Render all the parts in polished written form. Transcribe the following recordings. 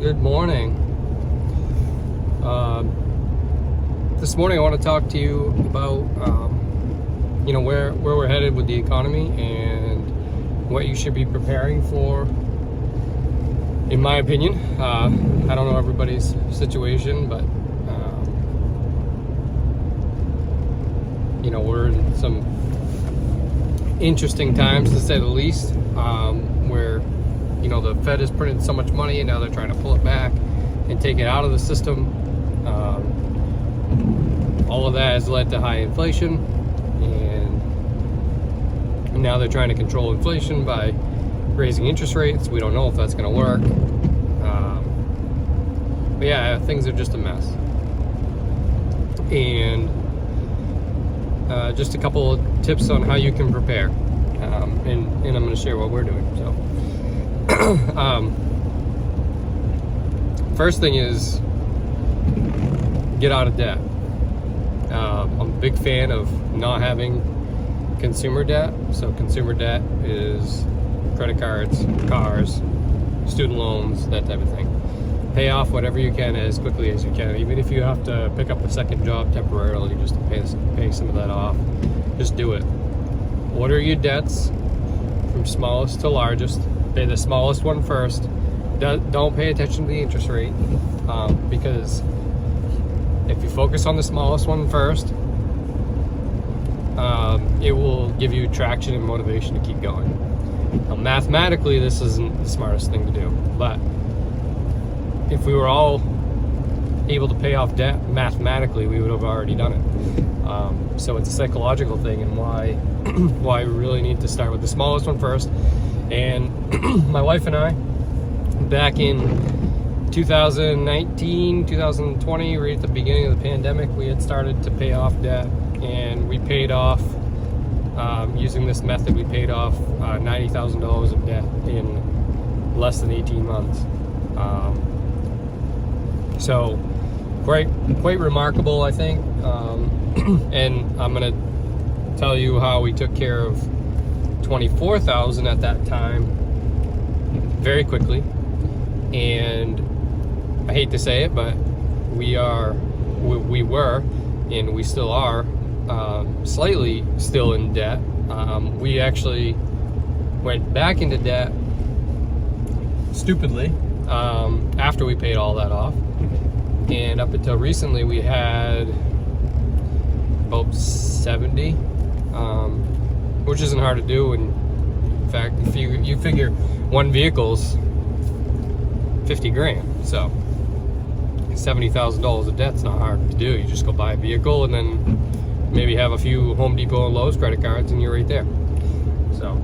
Good morning. This morning I want to talk to you about where we're headed with the economy and what you should be preparing for. In my opinion, I don't know everybody's situation, but we're in some interesting times, to say the least, where the Fed has printed so much money and now they're trying to pull it back and take it out of the system. All of that has led to high inflation, and now they're trying to control inflation by raising interest rates. We don't know if that's going to work. But yeah, things are just a mess. And just a couple of tips on how you can prepare. And I'm going to share what we're doing. So first thing is get out of debt. I'm a big fan of not having consumer debt. So consumer debt is credit cards, cars, student loans, that type of thing. Pay off whatever you can as quickly as you can, even if you have to pick up a second job temporarily just to pay some of that off. Just do it. Order your debts from smallest to largest. Pay the smallest one first. Don't pay attention to the interest rate, because if you focus on the smallest one first, it will give you traction and motivation to keep going. Now, mathematically, this isn't the smartest thing to do, but if we were all able to pay off debt mathematically, we would have already done it. So it's a psychological thing, and why we really need to start with the smallest one first. And my wife and I, back in 2019, 2020, right at the beginning of the pandemic, we had started to pay off debt, and we paid off, using this method, we paid off $90,000 of debt in less than 18 months. So quite remarkable, I think. And I'm gonna tell you how we took care of $24,000 at that time very quickly. And I hate to say it, but we were and we still are slightly still in debt. We actually went back into debt stupidly after we paid all that off, and up until recently we had about 70, which isn't hard to do. And in fact, if you figure one vehicle's 50 grand, so $70,000 of debt's not hard to do. You just go buy a vehicle and then maybe have a few Home Depot and Lowe's credit cards, and you're right there. So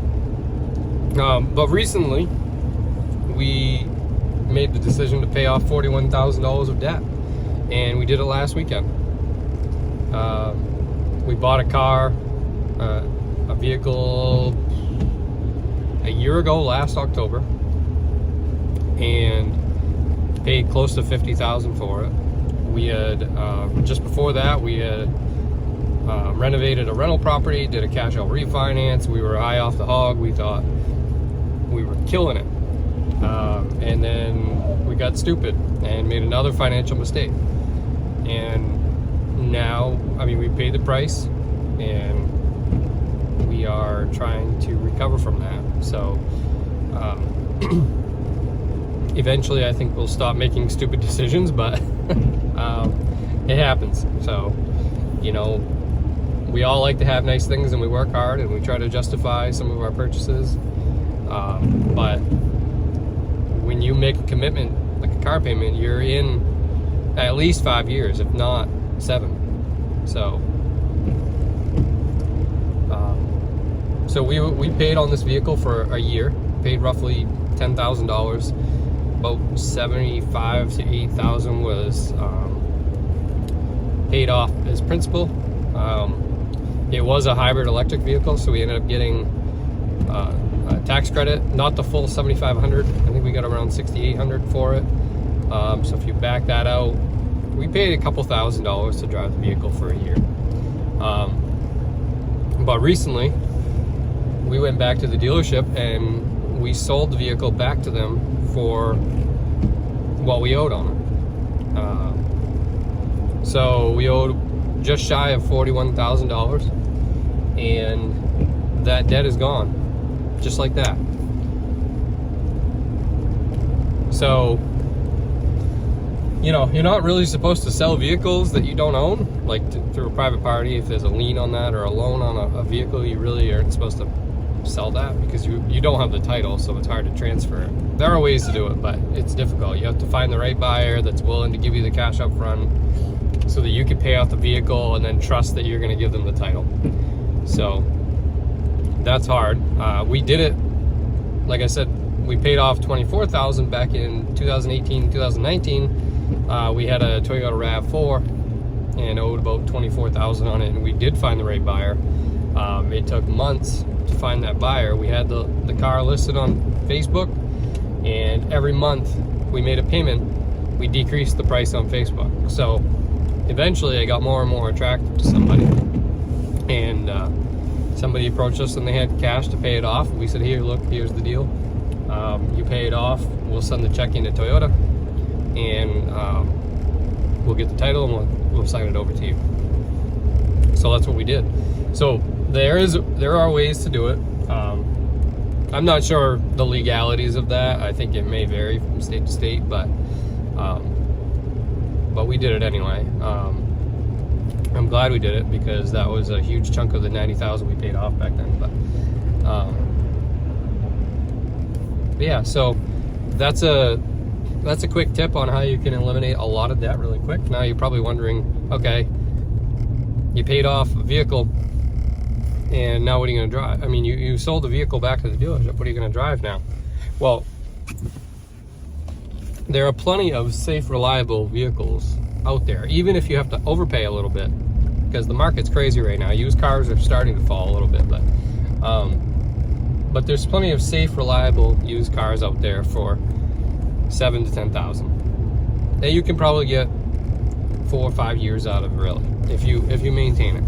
but recently we made the decision to pay off $41,000 of debt, and we did it last weekend. We bought a car, a vehicle, a year ago last October, and paid close to $50,000 for it. We had just before that we had renovated a rental property, did a cash out refinance. We were high off the hog. We thought we were killing it, and then we got stupid and made another financial mistake. And now, we paid the price, and we are trying to recover from that. So eventually I think we'll stop making stupid decisions, but it happens. So we all like to have nice things, and we work hard, and we try to justify some of our purchases, but when you make a commitment like a car payment, you're in at least 5 years, if not 7. So we paid on this vehicle for a year, paid roughly $10,000. About $75,000 to $8,000 was paid off as principal. It was a hybrid electric vehicle, so we ended up getting a tax credit, not the full $7,500. I think we got around $6,800 for it. So if you back that out, we paid a couple $1,000s to drive the vehicle for a year. But recently, we went back to the dealership and we sold the vehicle back to them for what we owed on it. So we owed just shy of $41,000, and that debt is gone, just like that. So, you know, you're not really supposed to sell vehicles that you don't own, like through a private party. If there's a lien on that or a loan on a vehicle, you really aren't supposed to sell that because you don't have the title, so it's hard to transfer it. There are ways to do it, but it's difficult. You have to find the right buyer that's willing to give you the cash up front so that you can pay off the vehicle and then trust that you're going to give them the title. So that's hard. We did it, like I said, we paid off $24,000 back in 2018, 2019. We had a Toyota RAV4 and owed about $24,000 on it, and we did find the right buyer. It took months to find that buyer. We had the car listed on Facebook, and every month we made a payment, we decreased the price on Facebook. So eventually I got more and more attracted to somebody, and somebody approached us and they had cash to pay it off. We said, here, look, here's the deal. You pay it off, we'll send the check into Toyota, and we'll get the title and we'll sign it over to you. So that's what we did. So there are ways to do it. I'm not sure the legalities of that. I think it may vary from state to state, but we did it anyway. I'm glad we did it because that was a huge chunk of the $90,000 we paid off back then. But yeah, so that's a quick tip on how you can eliminate a lot of debt really quick. Now you're probably wondering, okay, you paid off a vehicle, and now what are you going to drive? I mean, you sold the vehicle back to the dealership. What are you going to drive now? Well, there are plenty of safe, reliable vehicles out there, even if you have to overpay a little bit, because the market's crazy right now. Used cars are starting to fall a little bit, but there's plenty of safe, reliable used cars out there for $7,000 to $10,000 that you can probably get 4 or 5 years out of, really, if you maintain it,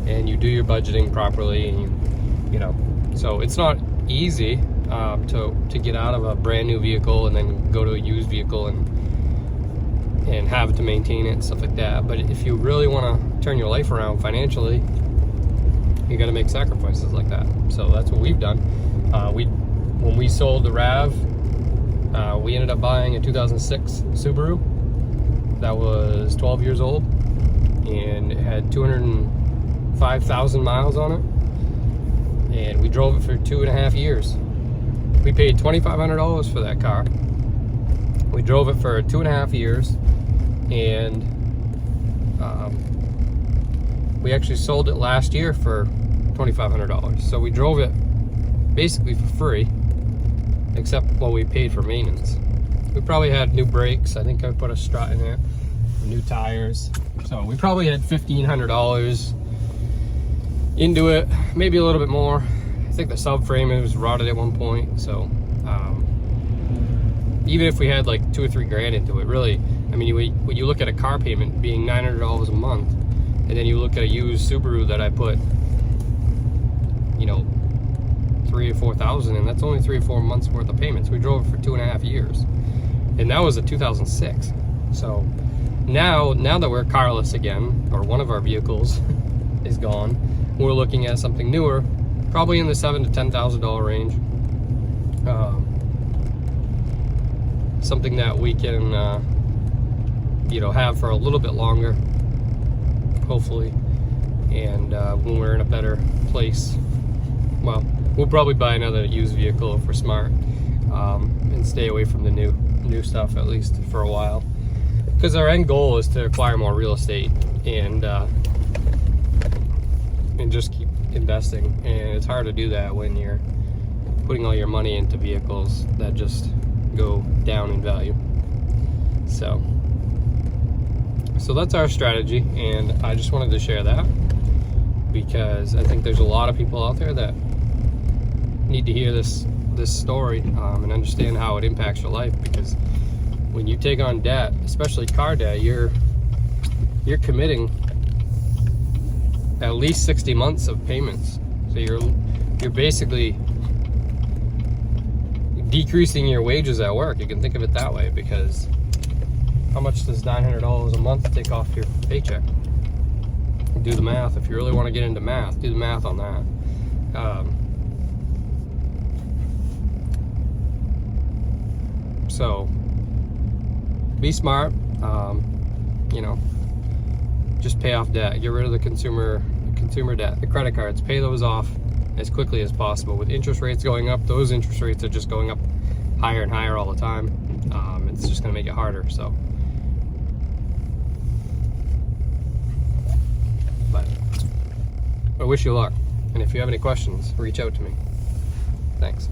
and you do your budgeting properly, and you know. So it's not easy to get out of a brand new vehicle and then go to a used vehicle and have to maintain it and stuff like that. But if you really want to turn your life around financially, you got to make sacrifices like that. So that's what we've done. When we sold the RAV, we ended up buying a 2006 Subaru that was 12 years old, and it had 205,000 miles on it, and we drove it for 2.5 years. We paid $2,500 for that car. We drove it for 2.5 years, and we actually sold it last year for $2,500. So we drove it basically for free, except what we paid for maintenance. We probably had new brakes. I think I put a strut in there, new tires. So we probably had $1,500 into it, maybe a little bit more. I think the subframe was rotted at one point. So even if we had like $2 or $3 grand into it, really, I mean, when you look at a car payment being $900 a month, and then you look at a used Subaru that I put, you know, $3,000 or $4,000, and that's only 3 or 4 months worth of payments. We drove it for 2.5 years, and that was a 2006. So now that we're carless again, or one of our vehicles is gone, we're looking at something newer, probably in the $7,000 to $10,000 range. Something that we can, you know, have for a little bit longer, hopefully. And when we're in a better place, well, we'll probably buy another used vehicle if we're smart, and stay away from the new stuff, at least for a while. Because our end goal is to acquire more real estate and just keep investing. And it's hard to do that when you're putting all your money into vehicles that just go down in value. So that's our strategy, and I just wanted to share that because I think there's a lot of people out there that need to hear this story and understand how it impacts your life. Because when you take on debt, especially car debt, you're committing at least 60 months of payments. So you're basically decreasing your wages at work. You can think of it that way, because how much does $900 a month take off your paycheck? Do the math. If you really want to get into math, do the math on that. So be smart. You know, just pay off debt. Get rid of the consumer debt, the credit cards. Pay those off as quickly as possible. With interest rates going up, those interest rates are just going up higher and higher all the time. It's just going to make it harder. So, but I wish you luck. And if you have any questions, reach out to me. Thanks.